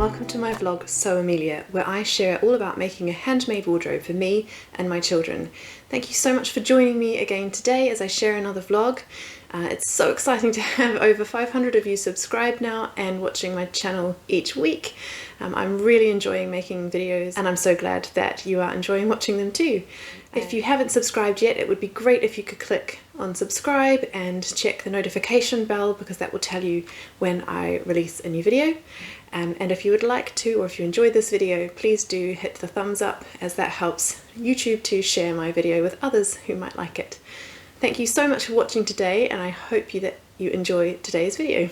welcome to my vlog So Amelia, where I share all about making a handmade wardrobe for me and my children. Thank you so much for joining me again today as I share another vlog. It's so exciting to have over 500 of you subscribed now and watching my channel each week. I'm really enjoying making videos and I'm so glad that you are enjoying watching them too. If you haven't subscribed yet, it would be great if you could click on subscribe and check the notification bell because that will tell you when I release a new video. And if you would like to, or if you enjoyed this video, please do hit the thumbs up as that helps YouTube to share my video with others who might like it. Thank you so much for watching today and I hope that you enjoy today's video.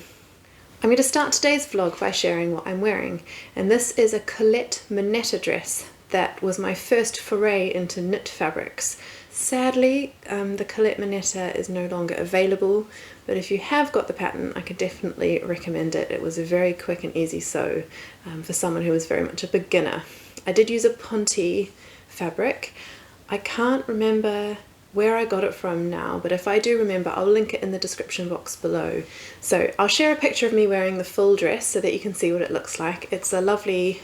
I'm going to start today's vlog by sharing what I'm wearing, and this is a Colette Moneta dress that was my first foray into knit fabrics. Sadly, the Colette Moneta is no longer available, but if you have got the pattern, I could definitely recommend it. It was a very quick and easy sew for someone who was very much a beginner. I did use a Ponte fabric. I can't remember where I got it from now, but if I do remember, I'll link it in the description box below. So I'll share a picture of me wearing the full dress so that you can see what it looks like. It's a lovely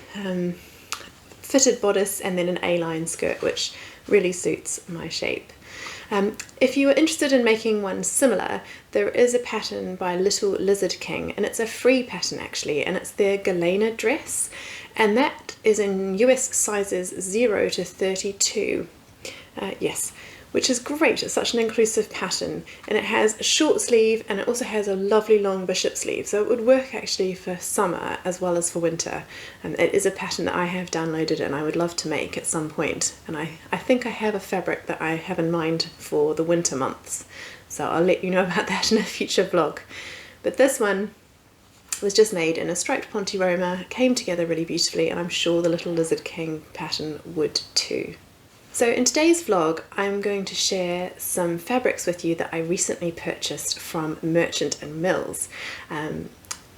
fitted bodice and then an A-line skirt, which really suits my shape. If you are interested in making one similar, there is a pattern by Little Lizard King, and it's a free pattern actually, and it's their Galena dress, and that is in US sizes 0 to 32. Yes, which is great. It's such an inclusive pattern, and it has a short sleeve and it also has a lovely long bishop sleeve, so it would work actually for summer as well as for winter. And it is a pattern that I have downloaded and I would love to make at some point, and I think I have a fabric that I have in mind for the winter months, so I'll let you know about that in a future vlog. But this one was just made in a striped Ponte Roma, came together really beautifully, and I'm sure the Little Lizard King pattern would too. So in today's vlog, I'm going to share some fabrics with you that I recently purchased from Merchant and Mills.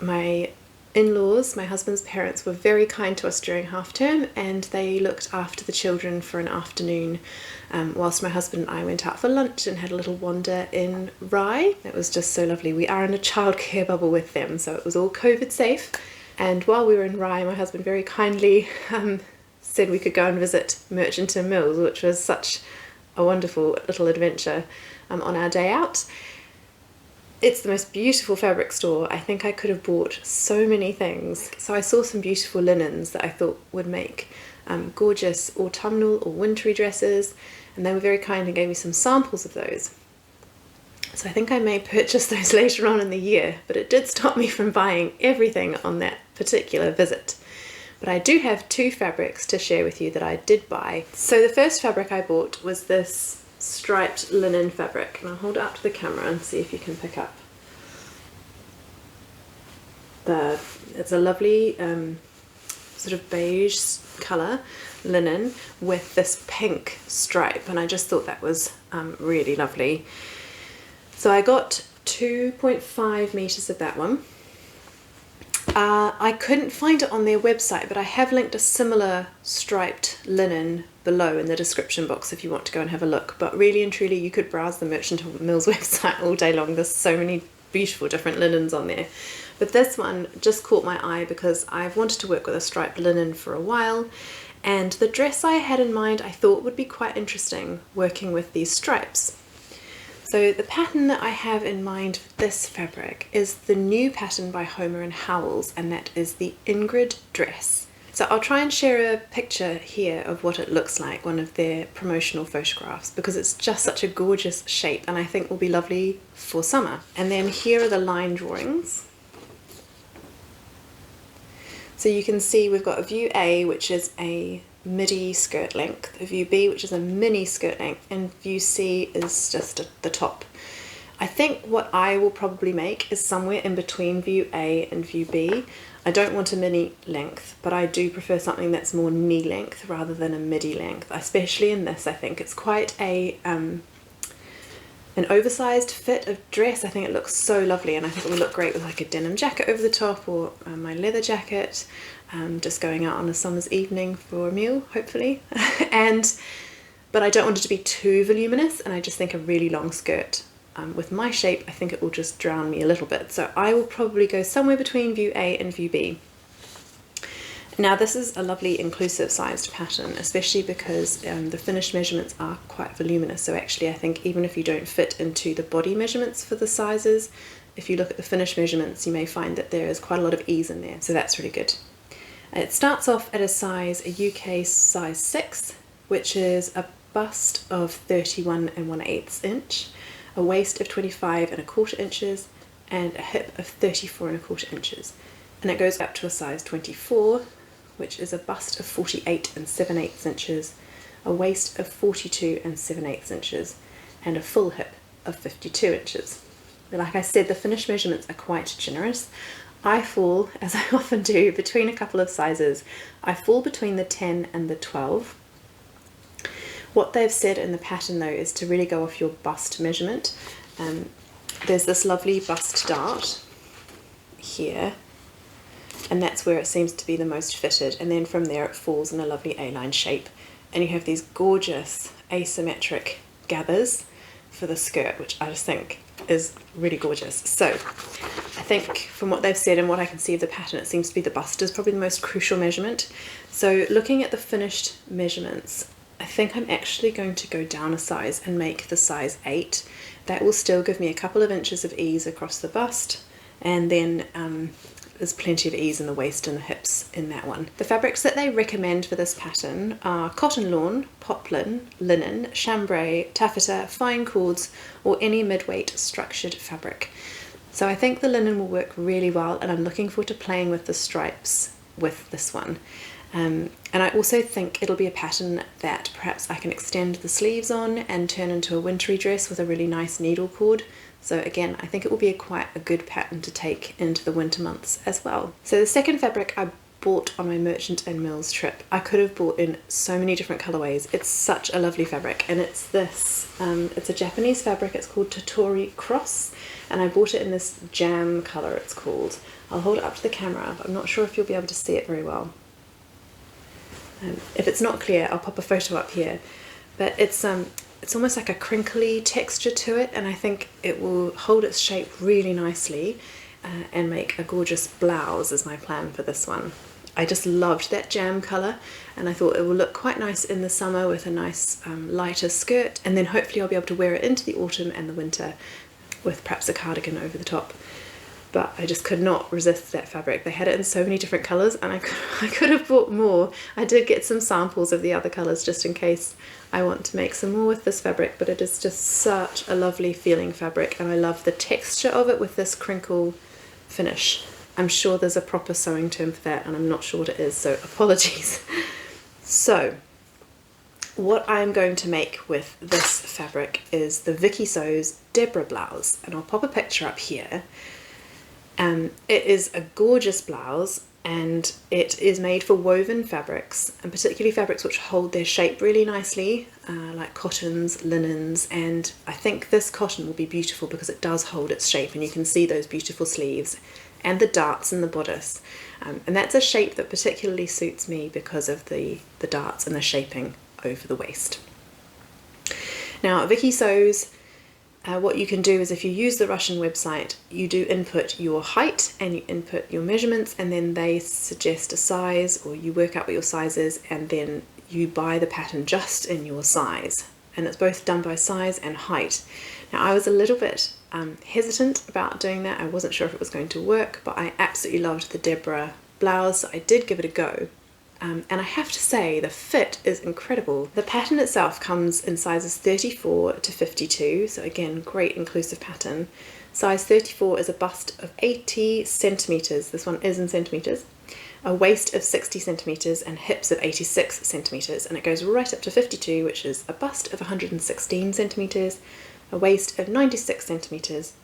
My in-laws, my husband's parents, were very kind to us during half term, and they looked after the children for an afternoon whilst my husband and I went out for lunch and had a little wander in Rye. It was just so lovely. We are in a childcare bubble with them, so it was all COVID safe. And while we were in Rye, my husband very kindly said we could go and visit Merchant and Mills, which was such a wonderful little adventure on our day out. It's the most beautiful fabric store. I think I could have bought so many things. So I saw some beautiful linens that I thought would make gorgeous autumnal or wintry dresses, and they were very kind and gave me some samples of those. So I think I may purchase those later on in the year, but it did stop me from buying everything on that particular visit. But I do have two fabrics to share with you that I did buy. So the first fabric I bought was this striped linen fabric, and I'll hold it up to the camera and see if you can pick up. It's a lovely sort of beige colour linen with this pink stripe, and I just thought that was really lovely. So I got 2.5 meters of that one. I couldn't find it on their website, but I have linked a similar striped linen below in the description box if you want to go and have a look. But really and truly, you could browse the Merchant and Mills website all day long. There's so many beautiful different linens on there. But this one just caught my eye because I've wanted to work with a striped linen for a while, and the dress I had in mind I thought would be quite interesting working with these stripes. So the pattern that I have in mind for this fabric is the new pattern by Homer and Howells, and that is the Ingrid dress. So I'll try and share a picture here of what it looks like, one of their promotional photographs, because it's just such a gorgeous shape and I think will be lovely for summer. And then here are the line drawings. So you can see we've got a view A, which is a midi skirt length, a view B, which is a mini skirt length, and view C is just at the top. I think what I will probably make is somewhere in between view A and view B. I don't want a mini length, but I do prefer something that's more knee length rather than a midi length, especially in this. I think it's quite an oversized fit of dress. I think it looks so lovely, and I think it would look great with like a denim jacket over the top, or my leather jacket, just going out on a summer's evening for a meal, hopefully. But I don't want it to be too voluminous, and I just think a really long skirt with my shape, I think it will just drown me a little bit. So I will probably go somewhere between view A and view B. Now this is a lovely inclusive sized pattern, especially because the finished measurements are quite voluminous. So actually I think even if you don't fit into the body measurements for the sizes, if you look at the finished measurements, you may find that there is quite a lot of ease in there. So that's really good. It starts off at a UK size 6, which is a bust of 31 1/8 inch, a waist of 25 1/4 inches, and a hip of 34 1/4 inches. And it goes up to a size 24, which is a bust of 48 7/8 inches, a waist of 42 7/8 inches, and a full hip of 52 inches. But like I said, the finished measurements are quite generous. I fall, as I often do, between a couple of sizes. I fall between the 10 and the 12. What they've said in the pattern though is to really go off your bust measurement. There's this lovely bust dart here, and that's where it seems to be the most fitted, and then from there it falls in a lovely A-line shape, and you have these gorgeous asymmetric gathers for the skirt, which I just think is really gorgeous. So I think from what they've said and what I can see of the pattern, it seems to be the bust is probably the most crucial measurement. So looking at the finished measurements, I think I'm actually going to go down a size and make the size 8. That will still give me a couple of inches of ease across the bust, and then there's plenty of ease in the waist and the hips in that one. The fabrics that they recommend for this pattern are cotton lawn, poplin, linen, chambray, taffeta, fine cords, or any mid-weight structured fabric. So I think the linen will work really well, and I'm looking forward to playing with the stripes with this one. And I also think it'll be a pattern that perhaps I can extend the sleeves on and turn into a wintry dress with a really nice needle cord. So again, I think it will be quite a good pattern to take into the winter months as well. So the second fabric I bought on my Merchant and Mills trip. I could have bought in so many different colorways. It's such a lovely fabric, and it's this, it's a Japanese fabric. It's called Totori Cross, and I bought it in this jam color it's called. I'll hold it up to the camera, but I'm not sure if you'll be able to see it very well. If it's not clear, I'll pop a photo up here, but it's almost like a crinkly texture to it, and I think it will hold its shape really nicely and make a gorgeous blouse is my plan for this one. I just loved that jam colour, and I thought it will look quite nice in the summer with a nice lighter skirt, and then hopefully I'll be able to wear it into the autumn and the winter with perhaps a cardigan over the top. But I just could not resist that fabric. They had it in so many different colours, and I could have bought more. I did get some samples of the other colours just in case I want to make some more with this fabric, but it is just such a lovely feeling fabric, and I love the texture of it with this crinkle finish. I'm sure there's a proper sewing term for that, and I'm not sure what it is, so apologies. So what I'm going to make with this fabric is the Vikisews Deborah blouse, and I'll pop a picture up here. It is a gorgeous blouse, and it is made for woven fabrics, and particularly fabrics which hold their shape really nicely, like cottons, linens, and I think this cotton will be beautiful because it does hold its shape, and you can see those beautiful sleeves and the darts in the bodice, and that's a shape that particularly suits me because of the darts and the shaping over the waist. Now Vikisews, what you can do is if you use the Russian website, you do input your height and you input your measurements, and then they suggest a size, or you work out what your size is, and then you buy the pattern just in your size, and it's both done by size and height. Now I was a little bit hesitant about doing that. I wasn't sure if it was going to work, but I absolutely loved the Deborah blouse, so I did give it a go. And I have to say the fit is incredible. The pattern itself comes in sizes 34 to 52, so again, great inclusive pattern. Size 34 is a bust of 80 centimetres, this one is in centimetres, a waist of 60 centimetres and hips of 86 centimetres, and it goes right up to 52, which is a bust of 116 centimetres, a waist of 96 centimetres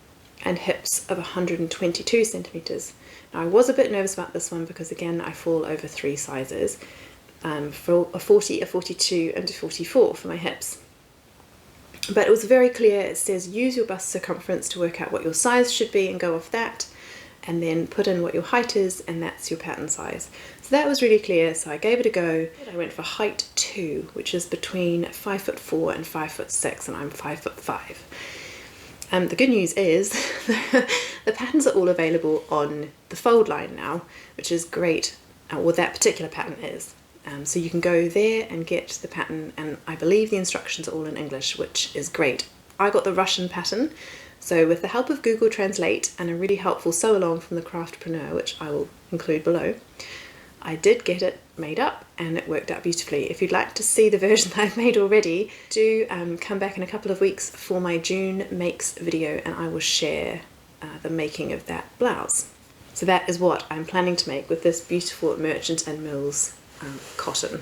and hips of 122 centimetres. Now I was a bit nervous about this one because again I fall over 3 sizes, for a 40, a 42 and a 44 for my hips. But it was very clear. It says use your bust circumference to work out what your size should be and go off that, and then put in what your height is, and that's your pattern size. So that was really clear, so I gave it a go. I went for height 2, which is between 5'4" and 5'6", and I'm 5'5". The good news is the patterns are all available on the Foldline now, which is great what that particular pattern is. So you can go there and get the pattern, and I believe the instructions are all in English, which is great. I got the Russian pattern, so with the help of Google Translate and a really helpful sew along from the Craftpreneur, which I will include below, I did get it made up and it worked out beautifully. If you'd like to see the version that I've made already, do come back in a couple of weeks for my June makes video, and I will share the making of that blouse. So that is what I'm planning to make with this beautiful Merchant and Mills cotton.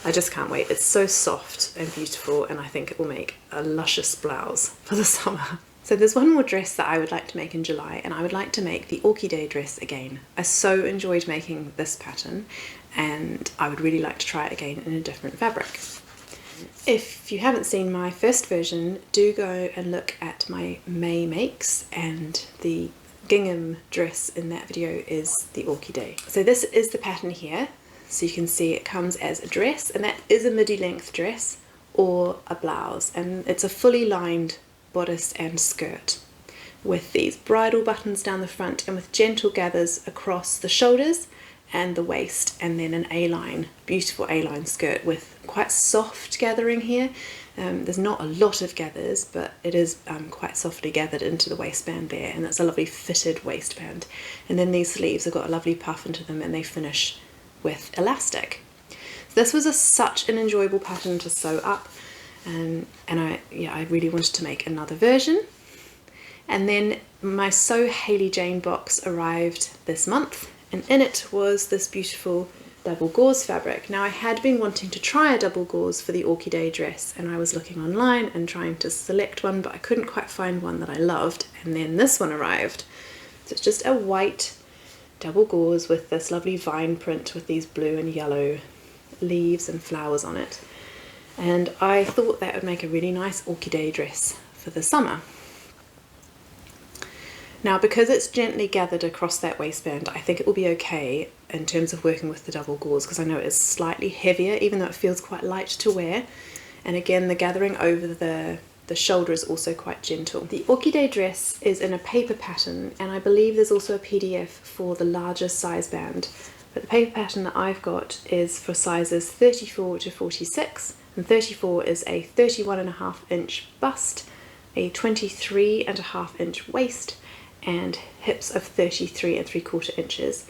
I just can't wait. It's so soft and beautiful, and I think it will make a luscious blouse for the summer. So there's one more dress that I would like to make in July, and I would like to make the Orchidee dress again. I so enjoyed making this pattern, and I would really like to try it again in a different fabric. If you haven't seen my first version, do go and look at my May makes, and the gingham dress in that video is the Orchidee. So this is the pattern here. So you can see it comes as a dress, and that is a midi length dress or a blouse, and it's a fully lined bodice and skirt with these bridle buttons down the front and with gentle gathers across the shoulders and the waist, and then an A-line, beautiful A-line skirt with quite soft gathering here. There's not a lot of gathers, but it is quite softly gathered into the waistband there, and that's a lovely fitted waistband. And then these sleeves have got a lovely puff into them, and they finish with elastic. So this was such an enjoyable pattern to sew up, and I really wanted to make another version. And then my Sew Hayley Jane box arrived this month, and in it was this beautiful double gauze fabric. Now I had been wanting to try a double gauze for the Orchidee dress, and I was looking online and trying to select one, but I couldn't quite find one that I loved, and then this one arrived. So it's just a white double gauze with this lovely vine print with these blue and yellow leaves and flowers on it, and I thought that would make a really nice Orchidee dress for the summer. Now because it's gently gathered across that waistband, I think it will be okay in terms of working with the double gauze, because I know it's slightly heavier even though it feels quite light to wear, and again the gathering over the shoulder is also quite gentle. The Orchidee dress is in a paper pattern, and I believe there's also a PDF for the larger size band, but the paper pattern that I've got is for sizes 34 to 46, and 34 is a 31.5 inch bust, a 23.5 inch waist, and hips of 33 3/4 inches,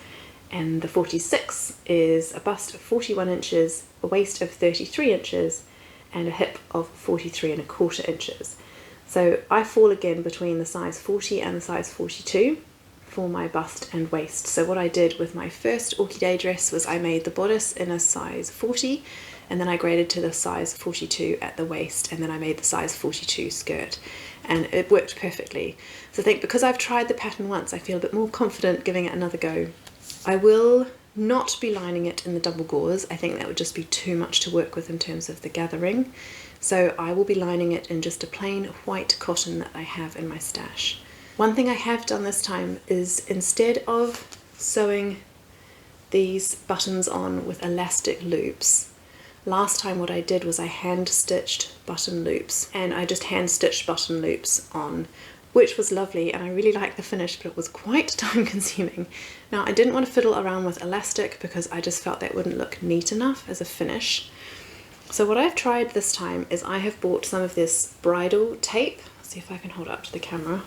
and the 46 is a bust of 41 inches, a waist of 33 inches, and a hip of 43 1/4 inches. So I fall again between the size 40 and the size 42 for my bust and waist. So what I did with my first Orchidee dress was I made the bodice in a size 40, and then I graded to the size 42 at the waist, and then I made the size 42 skirt, and it worked perfectly. So I think because I've tried the pattern once, I feel a bit more confident giving it another go. I will not be lining it in the double gauze. I think that would just be too much to work with in terms of the gathering. So I will be lining it in just a plain white cotton that I have in my stash. One thing I have done this time is, instead of sewing these buttons on with elastic loops, last time what I did was I hand stitched button loops, and I just hand stitched button loops on, which was lovely, and I really liked the finish, but it was quite time consuming. Now I didn't want to fiddle around with elastic because I just felt that wouldn't look neat enough as a finish. So what I've tried this time is I have bought some of this bridal tape. Let's see if I can hold it up to the camera.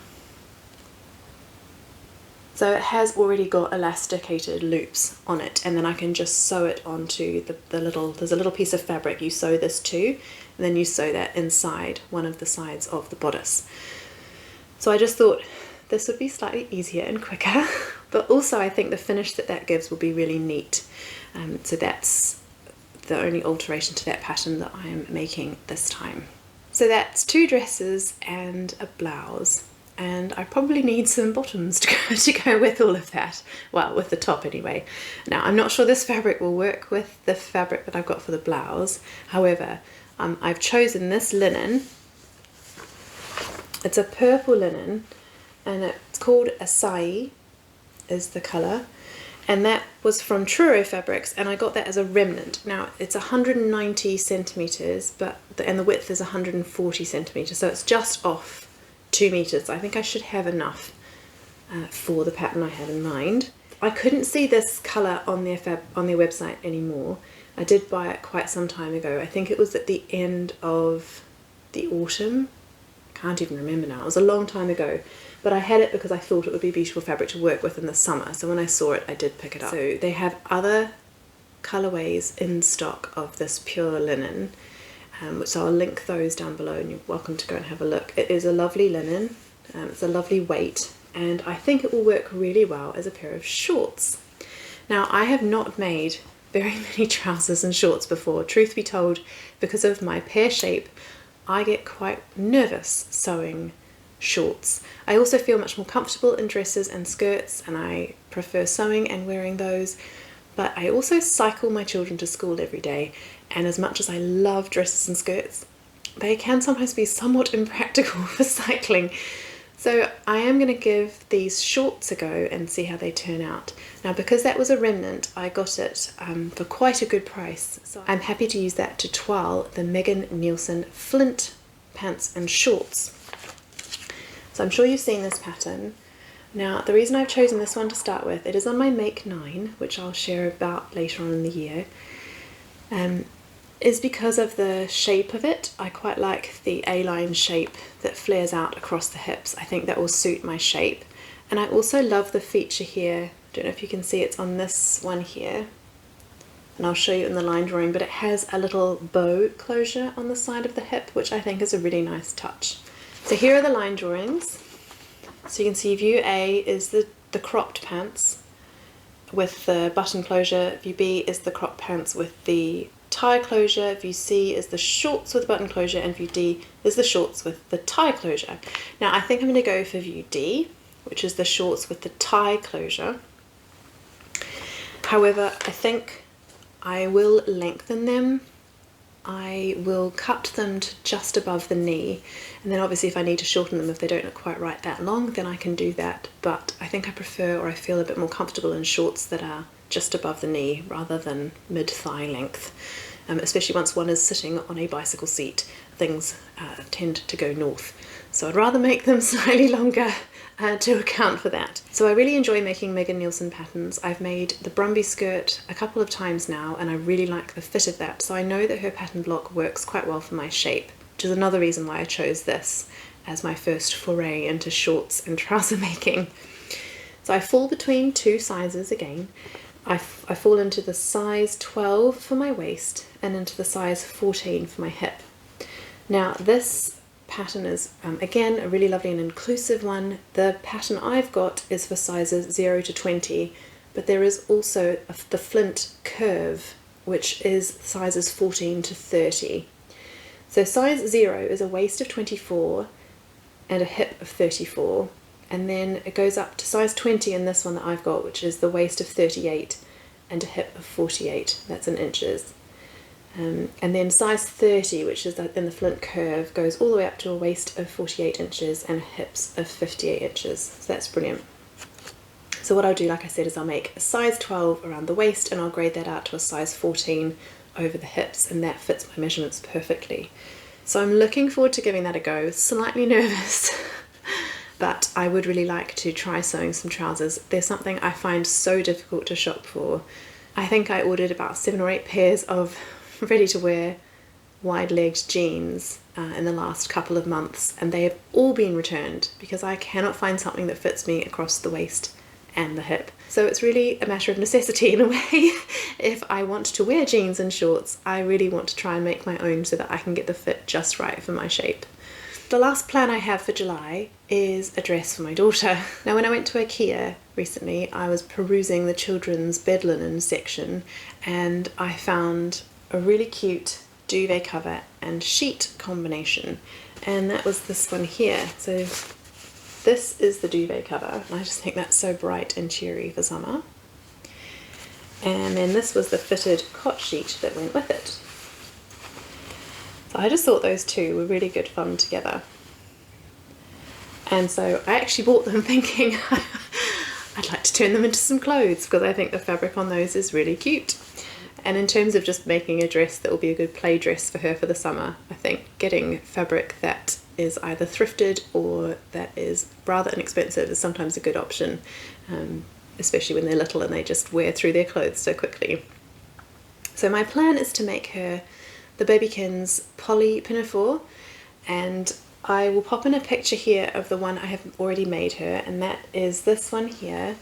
So it has already got elasticated loops on it, and then I can just sew it onto there's a little piece of fabric you sew this to, and then you sew that inside one of the sides of the bodice. So I just thought this would be slightly easier and quicker, but also I think the finish that gives will be really neat. So that's the only alteration to that pattern that I am making this time. So that's 2 dresses and a blouse, and I probably need some bottoms to go with all of that. Well, with the top anyway. Now I'm not sure this fabric will work with the fabric that I've got for the blouse. However, I've chosen this linen. It's a purple linen, and it's called Acai is the colour, and that was from Truro Fabrics, and I got that as a remnant. Now it's 190 centimetres, and the width is 140 centimetres, so it's just off 2 meters. I think I should have enough for the pattern I had in mind. I couldn't see this colour on their website anymore. I did buy it quite some time ago. I think it was at the end of the autumn. I can't even remember now. It was a long time ago. But I had it because I thought it would be a beautiful fabric to work with in the summer. So when I saw it, I did pick it up. So they have other colourways in stock of this pure linen, so I'll link those down below and you're welcome to go and have a look. It is a lovely linen, it's a lovely weight, and I think it will work really well as a pair of shorts. Now, I have not made very many trousers and shorts before. Truth be told, because of my pear shape, I get quite nervous sewing shorts. I also feel much more comfortable in dresses and skirts, and I prefer sewing and wearing those. But I also cycle my children to school every day, and as much as I love dresses and skirts, they can sometimes be somewhat impractical for cycling. So I am going to give these shorts a go and see how they turn out. Now, because that was a remnant, I got it for quite a good price. So I'm happy to use that to toile the Nielsen Flint pants and shorts. So I'm sure you've seen this pattern. Now, the reason I've chosen this one to start with, it is on my Make 9, which I'll share about later on in the year, is because of the shape of it. I quite like the A-line shape that flares out across the hips. I think that will suit my shape. And I also love the feature here. I don't know if you can see, it's on this one here. And I'll show you in the line drawing, but it has a little bow closure on the side of the hip, which I think is a really nice touch. So here are the line drawings. So you can see view A is the cropped pants with the button closure, view B is the cropped pants with the tie closure, view C is the shorts with button closure, and view D is the shorts with the tie closure. Now I think I'm going to go for view D, which is the shorts with the tie closure. However, I think I will lengthen them. I will cut them to just above the knee, and then obviously if I need to shorten them if they don't look quite right that long, then I can do that. But I think I prefer, or I feel a bit more comfortable in shorts that are just above the knee rather than mid-thigh length. Especially once one is sitting on a bicycle seat, things tend to go north. So I'd rather make them slightly longer to account for that. So I really enjoy making Megan Nielsen patterns. I've made the Brumby skirt a couple of times now, and I really like the fit of that. So I know that her pattern block works quite well for my shape, which is another reason why I chose this as my first foray into shorts and trouser making. So I fall between two sizes again. I fall into the size 12 for my waist and into the size 14 for my hip. Now this pattern is again a really lovely and inclusive one. The pattern I've got is for sizes 0 to 20, but there is also the Flint curve, which is sizes 14 to 30. So size 0 is a waist of 24 and a hip of 34, and then it goes up to size 20 in this one that I've got, which is the waist of 38 and a hip of 48. That's in inches. And then size 30, which is in the Flint curve, goes all the way up to a waist of 48 inches and hips of 58 inches. So that's brilliant. So what I'll do, like I said, is I'll make a size 12 around the waist and I'll grade that out to a size 14 over the hips, and that fits my measurements perfectly. So I'm looking forward to giving that a go. Slightly nervous, but I would really like to try sewing some trousers. They're something I find so difficult to shop for. I think I ordered about 7 or 8 pairs of ready-to-wear wide-legged jeans in the last couple of months, and they have all been returned because I cannot find something that fits me across the waist and the hip. So it's really a matter of necessity in a way. If I want to wear jeans and shorts, I really want to try and make my own so that I can get the fit just right for my shape. The last plan I have for July is a dress for my daughter. Now, when I went to IKEA recently, I was perusing the children's bed linen section, and I found a really cute duvet cover and sheet combination, and that was this one here. So this is the duvet cover, and I just think that's so bright and cheery for summer. And then this was the fitted cot sheet that went with it. So I just thought those two were really good fun together. And so I actually bought them thinking I'd like to turn them into some clothes because I think the fabric on those is really cute. And in terms of just making a dress that will be a good play dress for her for the summer, I think getting fabric that is either thrifted or that is rather inexpensive is sometimes a good option. especially when they're little and they just wear through their clothes so quickly. So my plan is to make her the Bebekins Poly Pinafore, and I will pop in a picture here of the one I have already made her, and that is this one here,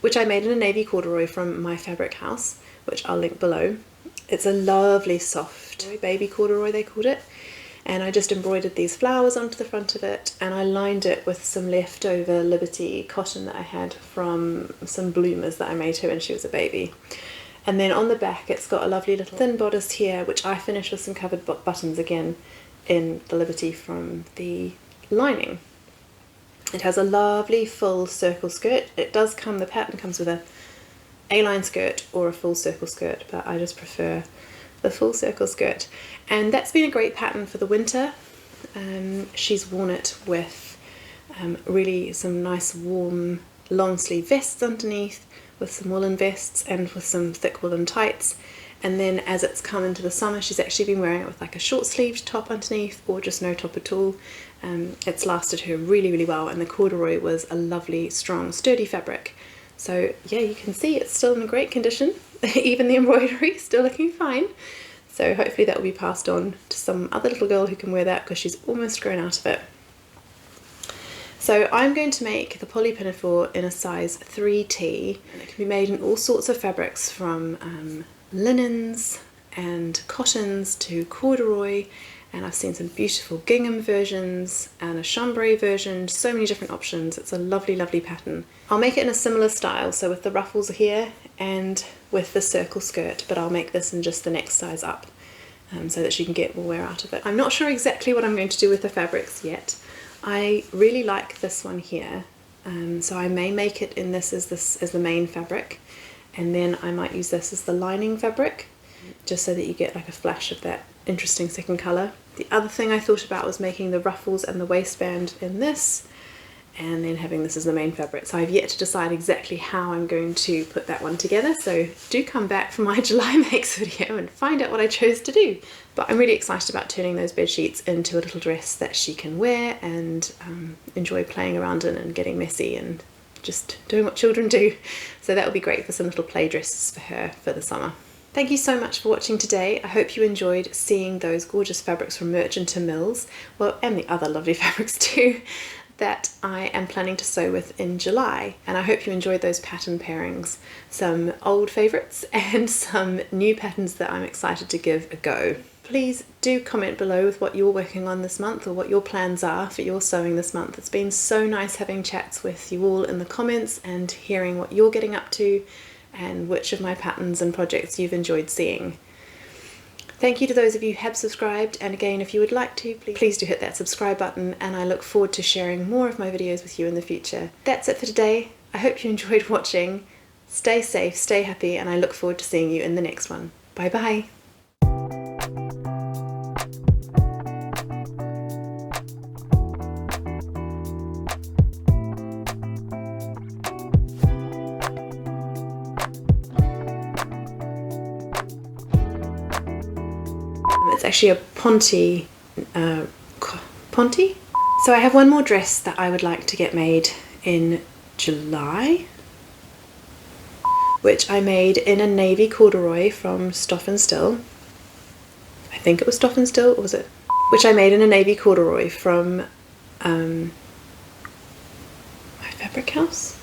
which I made in a navy corduroy from my fabric house, which I'll link below. It's a lovely soft baby corduroy, they called it, and I just embroidered these flowers onto the front of it, and I lined it with some leftover Liberty cotton that I had from some bloomers that I made her when she was a baby. And then on the back it's got a lovely little thin bodice here, which I finished with some covered buttons again in the Liberty from the lining. It has a lovely full circle skirt. It does come, the pattern comes with a A-line skirt or a full circle skirt, but I just prefer the full circle skirt. And that's been a great pattern for the winter. She's worn it with really some nice warm long sleeve vests underneath, with some woolen vests and with some thick woolen tights. And then as it's come into the summer, she's actually been wearing it with like a short sleeved top underneath or just no top at all. It's lasted her really, really well, and the corduroy was a lovely, strong, sturdy fabric. So yeah, you can see it's still in great condition. Even the embroidery still looking fine. So hopefully that will be passed on to some other little girl who can wear that, because she's almost grown out of it. So I'm going to make the Poly Pinafore in a size 3T. It can be made in all sorts of fabrics, from linens and cottons to corduroy, and I've seen some beautiful gingham versions and a chambray version, so many different options. It's a lovely, lovely pattern. I'll make it in a similar style, so with the ruffles here and with the circle skirt, but I'll make this in just the next size up, so that she can get more wear out of it. I'm not sure exactly what I'm going to do with the fabrics yet. I really like this one here, so I may make it in this as the main fabric, and then I might use this as the lining fabric, just so that you get like a flash of that interesting second colour. The other thing I thought about was making the ruffles and the waistband in this, and then having this as the main fabric. So I've yet to decide exactly how I'm going to put that one together, so do come back for my July makes video and find out what I chose to do. But I'm really excited about turning those bed sheets into a little dress that she can wear and enjoy playing around in and getting messy and just doing what children do. So that will be great for some little play dresses for her for the summer. Thank you so much for watching today. I hope you enjoyed seeing those gorgeous fabrics from Merchant to Mills, well, and the other lovely fabrics too, that I am planning to sew with in July. And I hope you enjoyed those pattern pairings, some old favourites and some new patterns that I'm excited to give a go. Please do comment below with what you're working on this month, or what your plans are for your sewing this month. It's been so nice having chats with you all in the comments and hearing what you're getting up to and which of my patterns and projects you've enjoyed seeing. Thank you to those of you who have subscribed, and again, if you would like to, please do hit that subscribe button, and I look forward to sharing more of my videos with you in the future. That's it for today. I hope you enjoyed watching. Stay safe, stay happy, and I look forward to seeing you in the next one. Bye bye. It's actually a Ponte. So I have one more dress that I would like to get made in July, which I made in a navy corduroy from Stoff and Still. I think it was Stoff and Still, or was it? Which I made in a navy corduroy from my fabric house.